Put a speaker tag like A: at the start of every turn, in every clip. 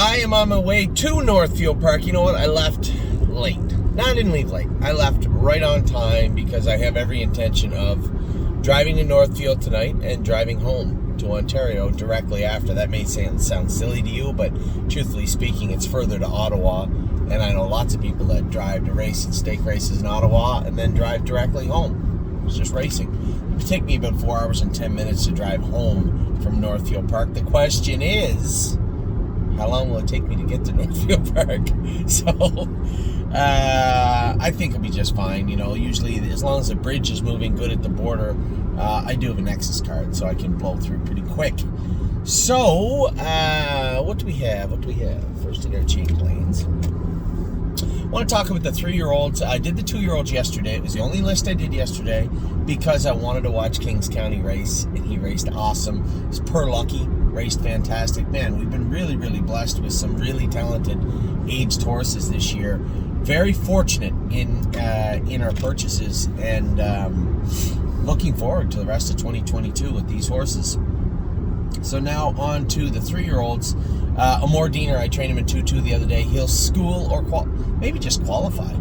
A: I am on my way to Northfield Park. You know what? I left late. No, I didn't leave late. I left right on time because I have every intention of driving to Northfield tonight and driving home to Ontario directly after. That may sound silly to you, but truthfully speaking, it's further to Ottawa. And I know lots of people that drive to race and stake races in Ottawa and then drive directly home. It's just racing. It would take me about 4 hours and 10 minutes to drive home from Northfield Park. The question is, how long will it take me to get to Northfield Park? So, I think it'll be just fine. You know, usually as long as the bridge is moving good at the border, I do have a Nexus card, so I can blow through pretty quick. So, what do we have? First, I gotta change lanes. I want to talk about the 3-year-olds. I did the 2-year-olds yesterday. It was the only list I did yesterday because I wanted to watch Kings County race, and he raced awesome. He's per lucky, raced fantastic. Man, we've been really, really blessed with some really talented aged horses this year. Very fortunate in our purchases, and looking forward to the rest of 2022 with these horses. So now on to the 3-year-olds. Amor Diener, I trained him in 2-2 the other day. He'll school or maybe just qualify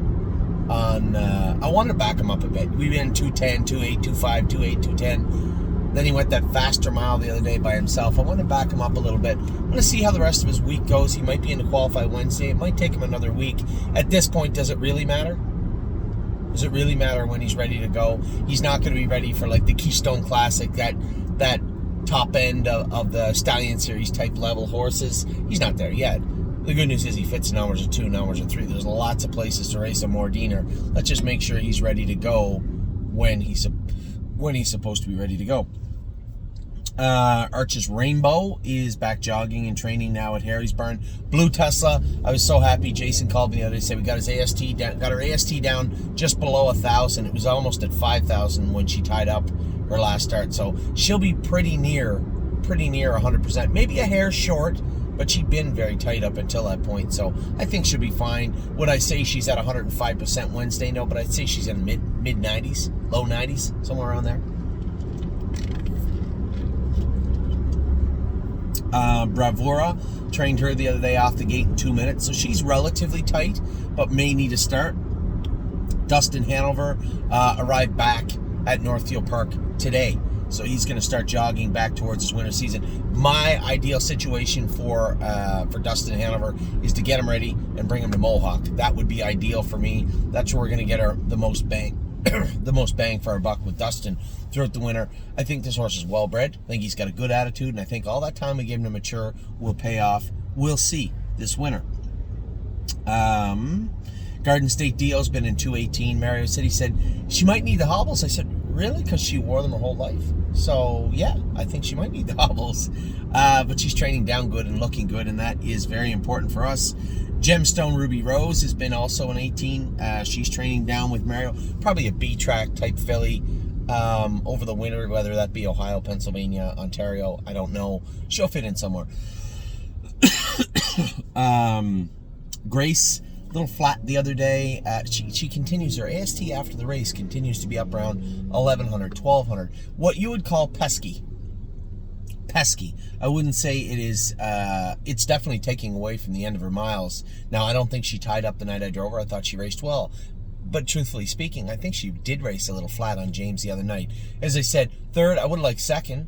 A: on, I wanted to back him up a bit. We ran 210, 28, 25, 28, 210. Then he went that faster mile the other day by himself. I want to back him up a little bit. I want to see how the rest of his week goes. He might be in to qualify Wednesday. It might take him another week. At this point, does it really matter? Does it really matter when he's ready to go? He's not going to be ready for like the Keystone Classic, that top end of the Stallion Series type level horses. He's not there yet. The good news is he fits numbers of 2, numbers of 3. There's lots of places to race Amor Diener. Let's just make sure he's ready to go when he's supposed to be ready to go. Arch's Rainbow is back jogging and training now at Harry's Barn. Blue Tesla, I was so happy. Jason called me the other day, said we got his AST down, got her AST down just below 1,000. It was almost at 5,000 when she tied up her last start, so she'll be pretty near 100%, maybe a hair short, but she'd been very tight up until that point, so I think she'll be fine. Would I say she's at 105% Wednesday? No, but I'd say she's in mid 90s, low 90s, somewhere around there. Bravura, trained her the other day off the gate in 2 minutes, so she's relatively tight, but may need a start. Dustin Hanover arrived back at Northfield Park today, so he's going to start jogging back towards his winter season. My ideal situation for Dustin Hanover is to get him ready and bring him to Mohawk. That would be ideal for me. That's where we're going to get the most bang the most bang for our buck with Dustin throughout the winter. I think this horse is well bred. I think he's got a good attitude, and I think all that time we gave him to mature will pay off. We'll see this winter. Garden State Dio's been in 218. Mario City said she might need the hobbles. I said, really? Because she wore them her whole life. So, yeah, I think she might need the hobbles. But she's training down good and looking good, and that is very important for us. Gemstone Ruby Rose has been also an 18. She's training down with Mario. Probably a B-track type filly over the winter, whether that be Ohio, Pennsylvania, Ontario. I don't know. She'll fit in somewhere. Grace, a little flat the other day. She continues, her AST after the race continues to be up around 1,100, 1,200. What you would call pesky. I wouldn't say it is. It's definitely taking away from the end of her miles. Now, I don't think she tied up the night I drove her. I thought she raced well. But truthfully speaking, I think she did race a little flat on James the other night. As I said, third, I would like second.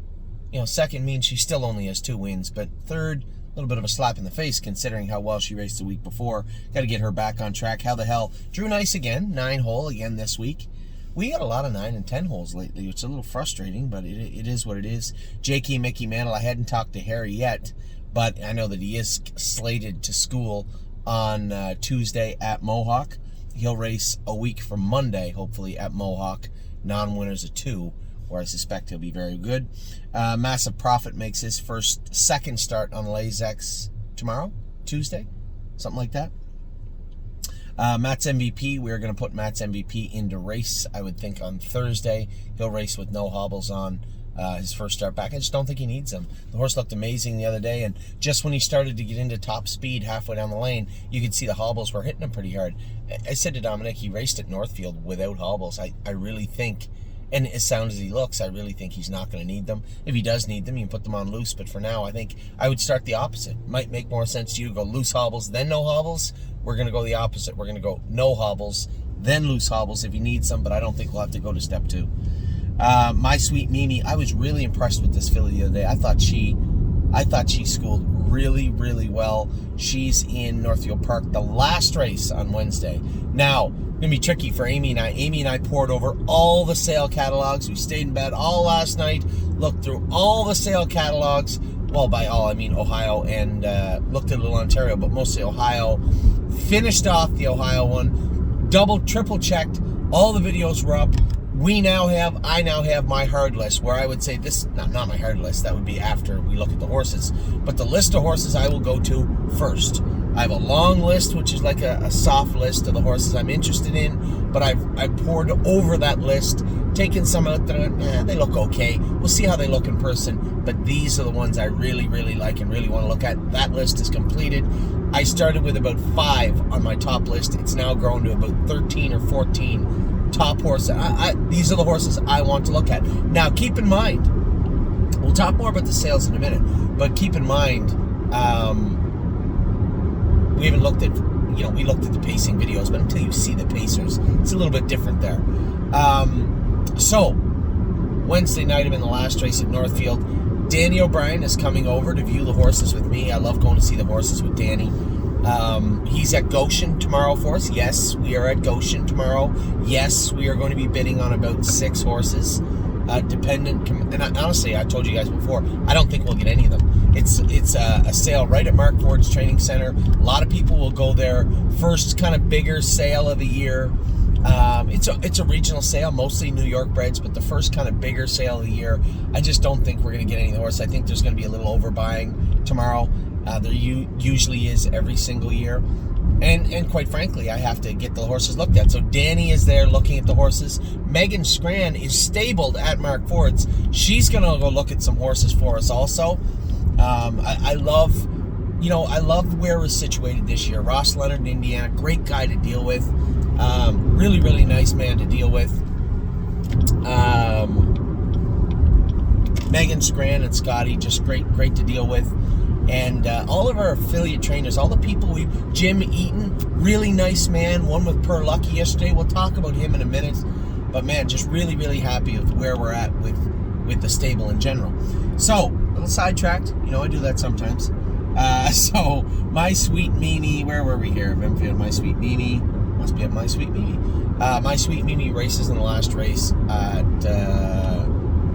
A: You know, second means she still only has 2 wins. But third, a little bit of a slap in the face considering how well she raced the week before. Got to get her back on track. How the hell? Drew Nice again, 9-hole again this week. We got a lot of 9 and 10 holes lately, which is a little frustrating, but it is what it is. J.K. Mickey Mantle, I hadn't talked to Harry yet, but I know that he is slated to school on Tuesday at Mohawk. He'll race a week from Monday, hopefully, at Mohawk. Non-winners of 2, where I suspect he'll be very good. Massive Profit makes his second start on Lazex tomorrow, Tuesday, something like that. Matt's MVP, we're going to put Matt's MVP into race, I would think, on Thursday. He'll race with no hobbles on his first start back. I just don't think he needs them. The horse looked amazing the other day, and just when he started to get into top speed halfway down the lane, you could see the hobbles were hitting him pretty hard. I said to Dominic, he raced at Northfield without hobbles. I really think And as sound as he looks, I really think he's not going to need them. If he does need them, you can put them on loose. But for now, I think I would start the opposite. Might make more sense to you to go loose hobbles, then no hobbles. We're going to go the opposite. We're going to go no hobbles, then loose hobbles if you need some, but I don't think we'll have to go to step 2. My Sweet Mimi, I was really impressed with this filly the other day. I thought she schooled really, really well. She's in Northfield Park, the last race on Wednesday. Now, it's going to be tricky for Amy and I. Amy and I poured over all the sale catalogs. We stayed in bed all last night, looked through all the sale catalogs. Well, by all, I mean Ohio, and looked at a little Ontario, but mostly Ohio. Finished off the Ohio one. Double, triple checked. All the videos were up. I now have my hard list, where I would say this, not my hard list, that would be after we look at the horses, but the list of horses I will go to first. I have a long list, which is like a soft list of the horses I'm interested in, but I've poured over that list, taken some out that they look okay. We'll see how they look in person, but these are the ones I really, really like and really want to look at. That list is completed. I started with about 5 on my top list. It's now grown to about 13 or 14 top horses. These are the horses I want to look at. Now, keep in mind, we'll talk more about the sales in a minute, but keep in mind, we haven't looked at, we looked at the pacing videos, but until you see the pacers, it's a little bit different there. So, Wednesday night, I'm in the last race at Northfield. Danny O'Brien is coming over to view the horses with me. I love going to see the horses with Danny. He's at Goshen tomorrow for us. Yes, we are at Goshen tomorrow. Yes, we are going to be bidding on about 6 horses. And honestly, I told you guys before, I don't think we'll get any of them. It's a sale right at Mark Ford's training center. A lot of people will go there. First kind of bigger sale of the year. It's a regional sale, mostly New York breds, but the first kind of bigger sale of the year. I just don't think we're going to get any of the horses. I think there's going to be a little overbuying tomorrow. There usually is every single year. And quite frankly, I have to get the horses looked at. So Danny is there looking at the horses. Megan Scran is stabled at Mark Ford's. She's going to go look at some horses for us also. I love where we're situated this year. Ross Leonard in Indiana, great guy to deal with. Really, really nice man to deal with. Megan Scran and Scotty, just great to deal with. And all of our affiliate trainers, all the people Jim Eaton, really nice man, one with Per Lucky yesterday. We'll talk about him in a minute. But man, just really, really happy with where we're at with the stable in general. So, a little sidetracked. I do that sometimes. So, My Sweet Mimi, where were we here? Memphis, My Sweet Mimi. Must be at My Sweet Mimi. My Sweet Mimi races in the last race at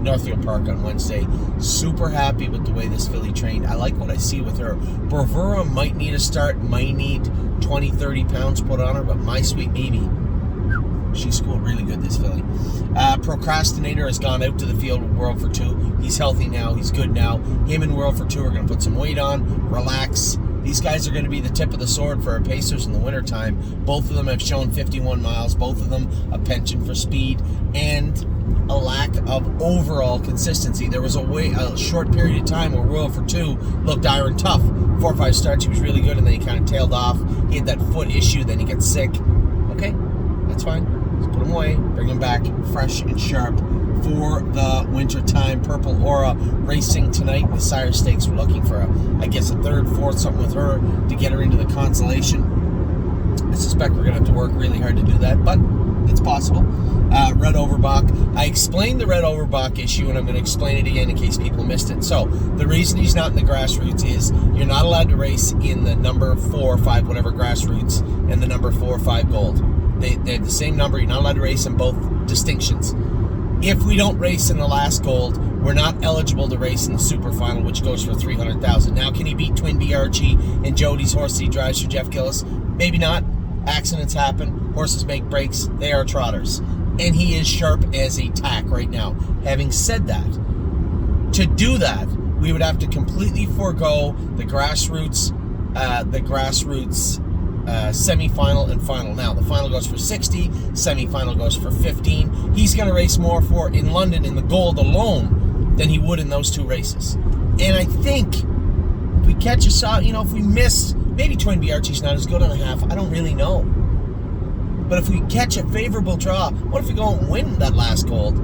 A: Northfield Park on Wednesday. Super happy with the way this filly trained. I like what I see with her. Bravura might need a start, might need 20, 30 pounds put on her, but My Sweet Mimi, she schooled really good, this filly. Procrastinator has gone out to the field with World for Two. He's healthy now. He's good now. Him and World for Two are going to put some weight on, relax. These guys are going to be the tip of the sword for our pacers in the wintertime. Both of them have shown 51 miles. Both of them a penchant for speed and a lack of overall consistency. There was a short period of time where World for Two looked iron tough. 4 or 5 starts, he was really good, and then he kind of tailed off. He had that foot issue, then he got sick. Okay, that's fine. Let's put him away, bring him back fresh and sharp for the wintertime. Purple Aura racing tonight in the Sire Stakes. We're looking for a 3rd, 4th, something with her to get her into the consolation. I suspect we're going to have to work really hard to do that, but it's possible. Red Overbach. I explained the Red Overbach issue, and I'm going to explain it again in case people missed it. So, the reason he's not in the grassroots is you're not allowed to race in the number 4 or 5, whatever, grassroots, and the number 4 or 5 gold. They're the same number. You're not allowed to race in both distinctions. If we don't race in the last gold, we're not eligible to race in the super final, which goes for $300,000. Now, can he beat Twin B Archie and Jody's horse he drives for Jeff Gillis? Maybe not. Accidents happen. Horses make breaks. They are trotters. And he is sharp as a tack right now. Having said that, to do that, we would have to completely forego the grassroots semi-final and final. Now, the final goes for 60, semi-final goes for 15. He's going to race more in London in the gold alone than he would in those 2 races. And I think if we catch a shot, if we miss, maybe Twin B Archie's not as good on a half. I don't really know. But if we catch a favorable draw, what if we go and win that last gold?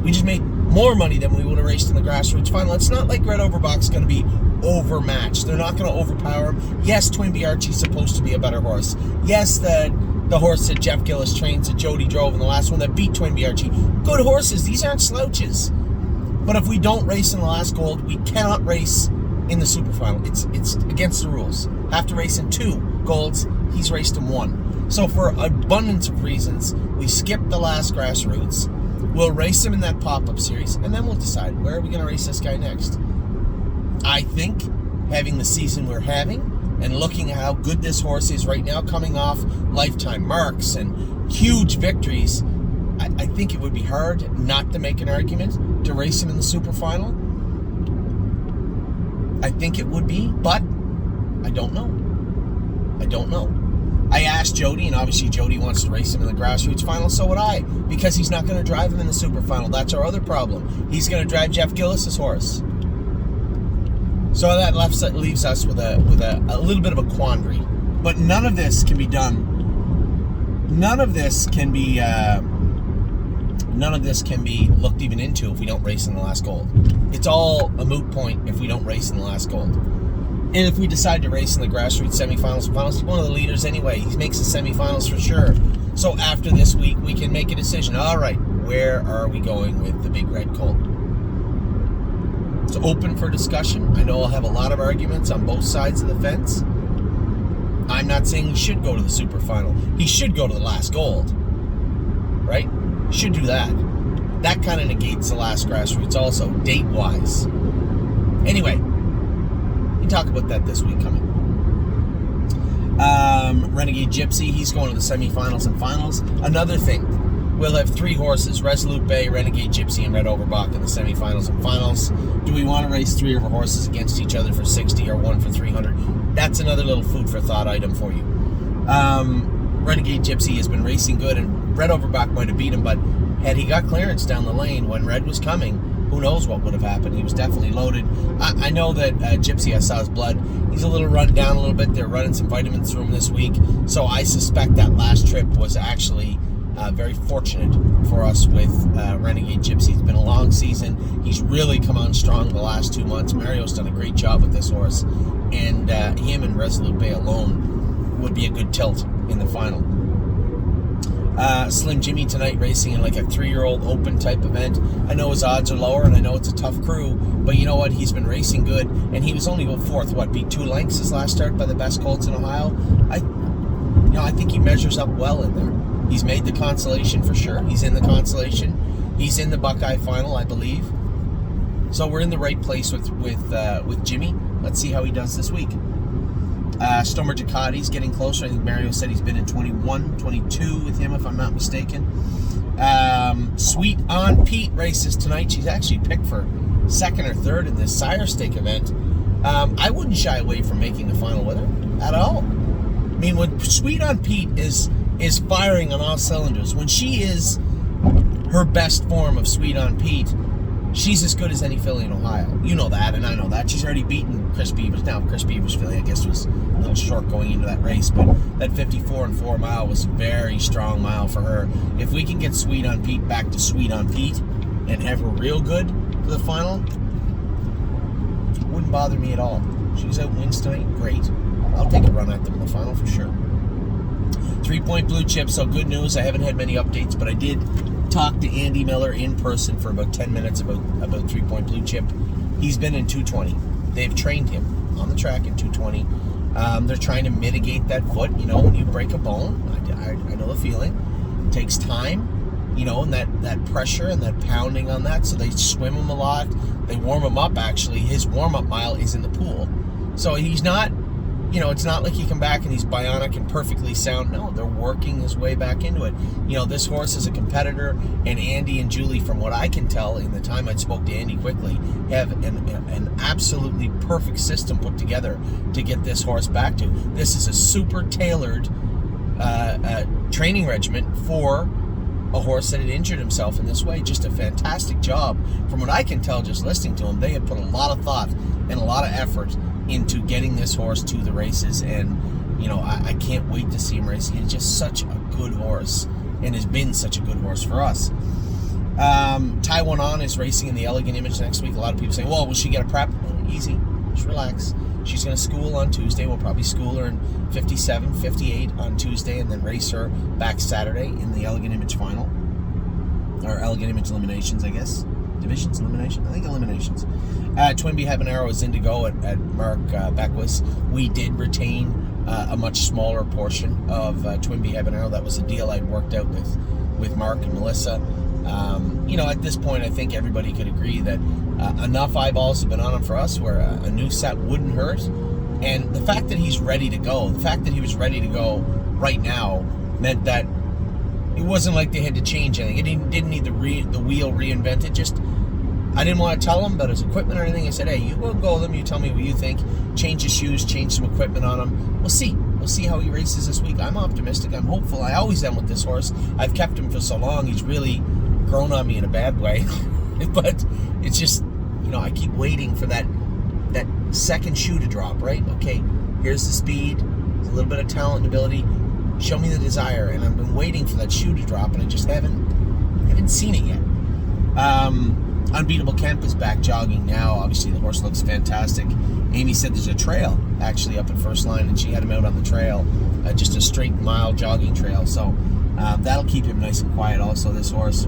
A: We just made more money than we would have raced in the grassroots final. It's not like Red Overbach's going to be overmatched. They're not going to overpower him. Yes, Twinbee Archie's supposed to be a better horse. Yes, the horse that Jeff Gillis trains that Jody drove in the last one that beat Twinbee Archie. Good horses. These aren't slouches. But if we don't race in the last gold, we cannot race in the super final. It's against the rules. Have to race in 2 golds. He's raced in 1. So for abundance of reasons, we skipped the last grassroots. We'll race him in that pop-up series, and then we'll decide where are we going to race this guy next. I think having the season we're having and looking at how good this horse is right now, coming off lifetime marks and huge victories, I think it would be hard not to make an argument to race him in the super final. I think it would be, but I don't know. I asked Jody, and obviously Jody wants to race him in the grassroots final, so would I, because he's not going to drive him in the super final. That's our other problem. He's going to drive Jeff Gillis' horse. So that leaves us with a little bit of a quandary. But none of this can be done. None of this can be looked even into if we don't race in the last gold. It's all a moot point if we don't race in the last gold. And if we decide to race in the grassroots semifinals and finals, he's one of the leaders anyway. He makes the semifinals for sure. So after this week, we can make a decision. All right, where are we going with the Big Red Colt? It's open for discussion. I know I'll have a lot of arguments on both sides of the fence. I'm not saying he should go to the super final. He should go to the last gold. Right? Should do that. That kind of negates the last grassroots also, date-wise. Anyway, we can talk about that this week coming. Renegade Gypsy, he's going to the semifinals and finals. Another thing, we'll have 3 horses, Resolute Bay, Renegade Gypsy, and Red Overbach in the semifinals and finals. Do we want to race 3 of our horses against each other for 60 or 1 for 300? That's another little food for thought item for you. Renegade Gypsy has been racing good, and Red Overbach might have beat him, but had he got clearance down the lane when Red was coming, who knows what would have happened. He was definitely loaded. I know that Gypsy, I saw his blood. He's a little run down a little bit. They're running some vitamins through him this week, so I suspect that last trip was actually very fortunate for us with Renegade Gypsy. It's been a long season. He's really come on strong the last 2 months. Mario's done a great job with this horse, and him and Resolute Bay alone would be a good tilt in the final. Slim Jimmy tonight racing in like a 3-year-old open type event. I know his odds are lower, and I know it's a tough crew, but you know what? He's been racing good, and he was only about 4th. Beat 2 lengths his last start by the best colts in Ohio. I think he measures up well in there. He's made the consolation for sure. He's in the consolation. He's in the Buckeye final, I believe. So we're in the right place with Jimmy. Let's see how he does this week. Stomer Ducati's getting closer. I think Mario said he's been in 21, 22 with him, if I'm not mistaken. Sweet on Pete races tonight. She's actually picked for 2nd or 3rd in this Sire Stake event. I wouldn't shy away from making the final with her at all. I mean, when Sweet on Pete is firing on all cylinders, when she is her best form of Sweet on Pete, she's as good as any filly in Ohio. You know that, and I know that. She's already beaten Chris Beavers. Now, Chris Beavers' filly, I guess, was a little short going into that race, but that 54 and 4 mile was a very strong mile for her. If we can get Sweet on Pete back to Sweet on Pete and have her real good for the final, wouldn't bother me at all. She's out wins tonight, great. I'll take a run at them in the final for sure. 3-point blue chip, so good news. I haven't had many updates, but I did talk to Andy Miller in person for about 10 minutes about 3-point blue chip. He's been in 220. They've trained him on the track in 220. They're trying to mitigate that foot. You know, when you break a bone, I know the feeling. It takes time, you know, and that pressure and that pounding on that. So they swim him a lot. They warm him up, actually. His warm-up mile is in the pool. So he's not, you know, it's not like he come back and he's bionic and perfectly sound. No, they're working his way back into it. You know, this horse is a competitor, and Andy and Julie, from what I can tell in the time I spoke to Andy quickly, have an absolutely perfect system put together to get this horse back to. This is a super tailored training regimen for a horse that had injured himself in this way. Just a fantastic job. From what I can tell just listening to him, they have put a lot of thought and a lot of effort into getting this horse to the races, and you know, I can't wait to see him racing. He's just such a good horse and has been such a good horse for us. Taiwan On is racing in the Elegant Image next week. A lot of people say, well, will she get a prep? Easy. Just relax. She's going to school on Tuesday. We'll probably school her in 57, 58 on Tuesday, and then race her back Saturday in the Elegant Image final. Or Elegant Image Eliminations, I guess. Divisions, Elimination? I think Eliminations. Twin Bee Habanero is in to go at Mark Beckwith. We did retain a much smaller portion of Twin Bee Habanero. That was a deal I'd worked out with Mark and Melissa. At this point, I think everybody could agree that enough eyeballs have been on him for us where a new set wouldn't hurt. And the fact that he's ready to go, the fact that he was ready to go right now meant that it wasn't like they had to change anything. It didn't need the wheel reinvented. Just, I didn't want to tell him about his equipment or anything. I said, hey, you go with him. You tell me what you think. Change his shoes, change some equipment on him. We'll see. We'll see how he races this week. I'm optimistic. I'm hopeful. I always am with this horse. I've kept him for so long. He's really grown on me in a bad way. But it's just, I keep waiting for that second shoe to drop, right? Okay, here's the speed. There's a little bit of talent and ability. Show me the desire. And I've been waiting for that shoe to drop, and I just haven't seen it yet. Unbeatable Kemp is back jogging now. Obviously, the horse looks fantastic. Amy said there's a trail actually up at First Line, and she had him out on the trail, just a straight mile jogging trail. So that'll keep him nice and quiet. Also, this horse.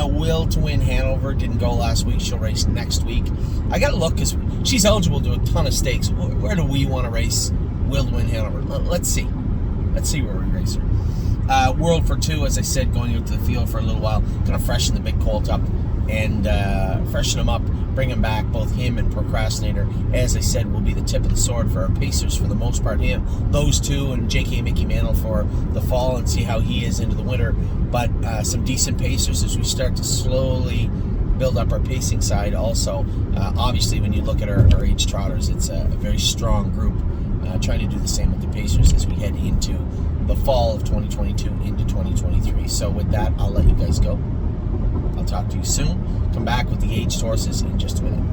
A: Will to win Hanover didn't go last week. She'll race next week. I got to look because she's eligible to a ton of stakes. Where do we want to race Will to win Hanover? Let's see. Let's see where we race her. World for Two, as I said, going out to the field for a little while. Going to freshen the big colt up and freshen him up, bring him back. Both him and Procrastinator, as I said, will be the tip of the sword for our pacers for the most part. Those two, and J.K. Mickey Mantle for the fall, and see how he is into the winter. But some decent pacers as we start to slowly build up our pacing side also. Obviously, when you look at our age trotters, it's a very strong group. Trying to do the same with the pacers as we head into the fall of 2022 into 2023. So with that, I'll let you guys go. I'll talk to you soon. Come back with the aged horses in just a minute.